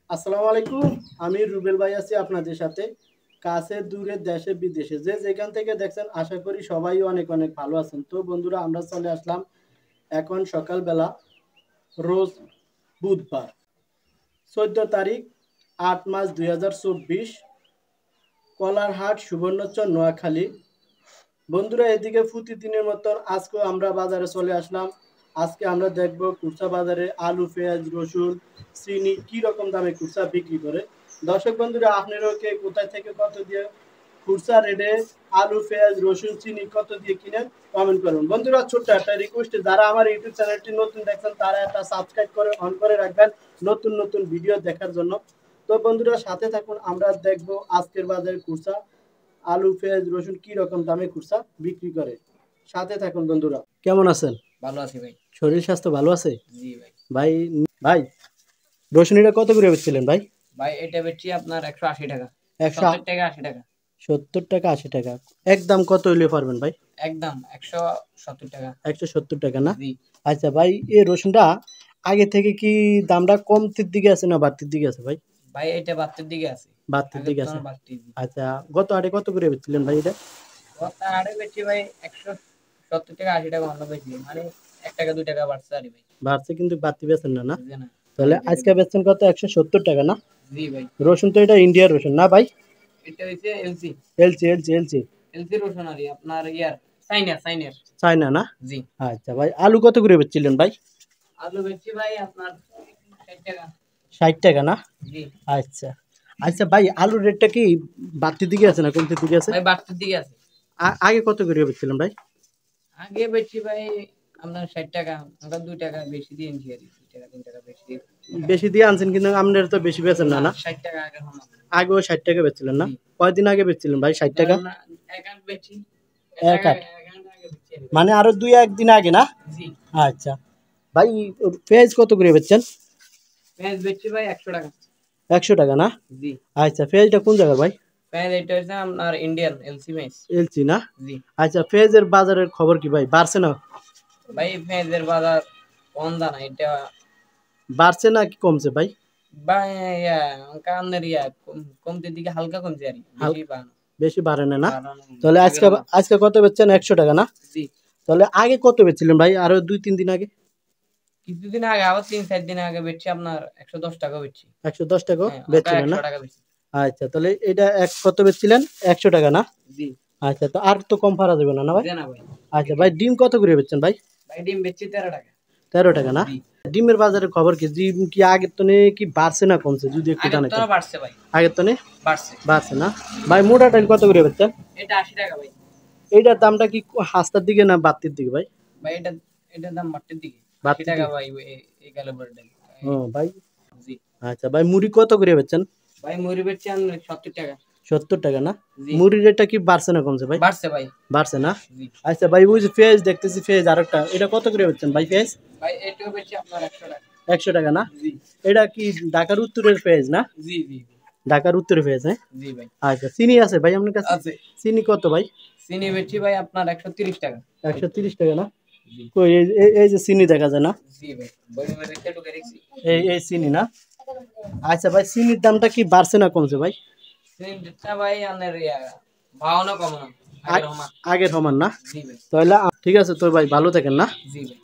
আসসালামু আলাইকুম। আমি রুবেল ভাই আছি আপনাদের সাথে। কাছে দূরে দেশে বিদেশে যে যেখান থেকে দেখছেন আশা করি সবাই অনেক অনেক ভালো আছেন। তো বন্ধুরা আমরা চলে আসলাম এখন সকালবেলা, রোজ বুধবার 14 তারিখ 8 মাস 2024, কলারহাট সুবর্ণচর নোয়াখালী। বন্ধুরা এদিকে প্রতিদিনের মতন আজকেও আমরা বাজারে চলে আসলাম। আজকে আমরা দেখব খুচরা বাজারে আলু, পেঁয়াজ, রসুন, চিনি কি রকম দামে খুচরা বিক্রি করে। দর্শক বন্ধুরা আপনারাও কে কোথায় থেকে কত দিয়ে খুচরা রেটে আলু, পেঁয়াজ, রসুন, চিনি কত দিয়ে কিনেন কমেন্ট করুন। বন্ধুরা ছোট্ট একটা রিকোয়েস্ট, যারা আমার ইউটিউব চ্যানেলটি নতুন দেখছেন তারা একটা সাবস্ক্রাইব করে অন করে রাখবেন নতুন নতুন ভিডিও দেখার জন্য। তো বন্ধুরা সাথে থাকুন, আমরা দেখব আজকের বাজারে খুচরা আলু, পেঁয়াজ, রসুন কি রকম দামে খুচরা বিক্রি করে। সাথে থাকুন বন্ধুরা। কেমন আছেন? ভালো আছি ভাই। শরীর স্বাস্থ্য ভালো আছে? জি ভাই। ভাই ভাই রসুন এটা কত করে বেচছিলেন ভাই? ভাই এটা বেচছি আপনার 180 টাকা। 170 টাকা 80 টাকা। 70 টাকা 80 টাকা। একদম কত হইলে পারবেন ভাই? একদম 170 টাকা। 170 টাকা না? জি। আচ্ছা ভাই, এই রসুনটা আগে থেকে কি দামটা কমতির দিকে আছে না বাড়তির দিকে আছে ভাই? ভাই এটা বাড়তির দিকে আছে। বাড়তির দিকে আছে। বাড়তি। আচ্ছা, গত হাটে কত করে বেচছিলেন ভাই এটা? কত আড়ে বেচছি ভাই 170 টাকা 80 টাকা অন্য বেচছি। মানে 1 টাকা 2 টাকা বাড়ছে আর ভাই। বাড়ছে কিন্তু বাড়তি বেচেন না না? বুঝছেন না? তাহলে আজকে বেচছেন কত? 170 টাকা না? জি ভাই। রসুন তো এটা ইন্ডিয়ার রসুন না ভাই? এটা হইছে এলসি। এলচি এলচি এলচি এলসি রসুন আর আপনার ইয়ার চাইনার। চায়না না? জি। আচ্ছা ভাই, আলু কত করে বেচছিলেন ভাই? আলু বেচছি ভাই আপনার 60 টাকা। 60 টাকা না? জি। আচ্ছা আচ্ছা ভাই, আলুর রেটটা কি বাড়তির দিকে আছে না কমতির দিকে আছে? ভাই বাড়তির দিকে আছে। আগে কত করে বেচছিলেন ভাই? আগে বেচছি ভাই আপনার 60 টাকা। আমরা 2 টাকা বেশি দিয়ে নিছি আর 2 টাকা 3 টাকা বেশি দিয়ে। বেশি দিয়ে আনছেন কিন্তু আপনার তো বেশি বেচেন না না? 60 টাকা আগে হলো। আগেও 60 টাকা বেচছিলেন না? জি। কয়দিন আগে বেচছিলেন ভাই 60 টাকা? এক আট বেচি। এক আট মানে আরো 2-1 দিন আগে না? জি। আচ্ছা ভাই, পেঁয়াজ কত করে বেচছেন? পেঁয়াজ বেচছি ভাই 100 টাকা। 100 টাকা না? জি। আচ্ছা, পেঁয়াজটা কোন জায়গার ভাই? পেঁয়াজ এটা হচ্ছে আপনার ইন্ডিয়ান এলসি পেঁয়াজ। এলচি না? জি। আচ্ছা, পেঁয়াজের বাজারের খবর কি ভাই, বাড়ছে না? ভাই পেঁয়াজের বাজার কম দানা এটা বাড়ছে না কি কমছে ভাই? ভাই ইয়া কানের ইয়া কমতির দিকে হালকা কমছে আর বেশি বাড়ানো। বেশি বাড়ে না না? বাড়ানো। তাহলে আজকে আজকে কত বেচছেন? 100 টাকা না? জি। তাহলে আগে কত বেচছিলেন ভাই, আরো 2-3 দিন আগে? কিছুদিন আগে আবার 3-4 দিন আগে বেচছি আপনার 110 টাকা বেচছি। 110 টাকা হ্যাঁ, বেচছিলেন না? 100 টাকা বেচছি। আচ্ছা, তাহলে এটা কত বেচছিলেন? 100 টাকা না? জি। আচ্ছা, তো আর তো কম পারা যাবে না না ভাই? বুঝে না ভাই। আচ্ছা ভাই, ডিম কত করে বেচছেন ভাই? ভাই ডিম বেচছি 13 টাকা। 13 টাকা না? জি। ডিমের বাজারের খবর কি? ডিম কি আগের তনে কি বাড়ছে না কমছে যদি একটু আগের জানাইতেন? তো বাড়ছে ভাই। আগের তনে বাড়ছে। বাড়ছে না? ভাই মোটা ডাল কত করে বেচছেন? এটা 80 টাকা ভাই। এইটার দামটা কি হাস্তার দিকে না বাড়তির দিকে ভাই? ভাই এটার দাম বাড়তির দিকে। 80 বাড়তির টাকা দিকে? ভাই এই ক্যালিবার ডাল। ও ভাই। জি। আচ্ছা ভাই, মুড়ি কত করে বেচছেন? ভাই মুড়ি বেচছি আমরা 70 টাকা। 70 টাকা না? জি। মুড়ির রেটটা কি বাড়ছে না কমছে ভাই? বাড়ছে ভাই। বাড়ছে না? জি। আচ্ছা ভাই, ওই যে পেঁয়াজ দেখতেছি, পেঁয়াজ আরেকটা, এটা কত করে বেচছেন ভাই পেঁয়াজ? ভাই এটাও বেচছি আপনার 100 টাকা। 100 টাকা না? জি। এটা কি ঢাকার উত্তরের পেঁয়াজ না? জি জি। ঢাকার উত্তরের পেঁয়াজ, হ্যাঁ? জি ভাই। আচ্ছা, চিনি আছে ভাই আপনার কাছে? আছে। চিনি কত ভাই? চিনি বেচছি ভাই আপনার 130 টাকা। 130 টাকা না? জি। কই এই যে চিনি দেখা যায় না? জি ভাই। বড়ি মেরে ঢুকে রেখেছি। এই চিনি না? আচ্ছা ভাই, চিনির দামটা কি বাড়ছে না কমছে ভাই? চিনিটা ভাই আনের ইয়া ভাওনা কমানো। আগের সমান। আগের সমান না? জি ভাই। তাহলে ঠিক আছে তো ভাই, ভালো থাকেন না? জি ভাই।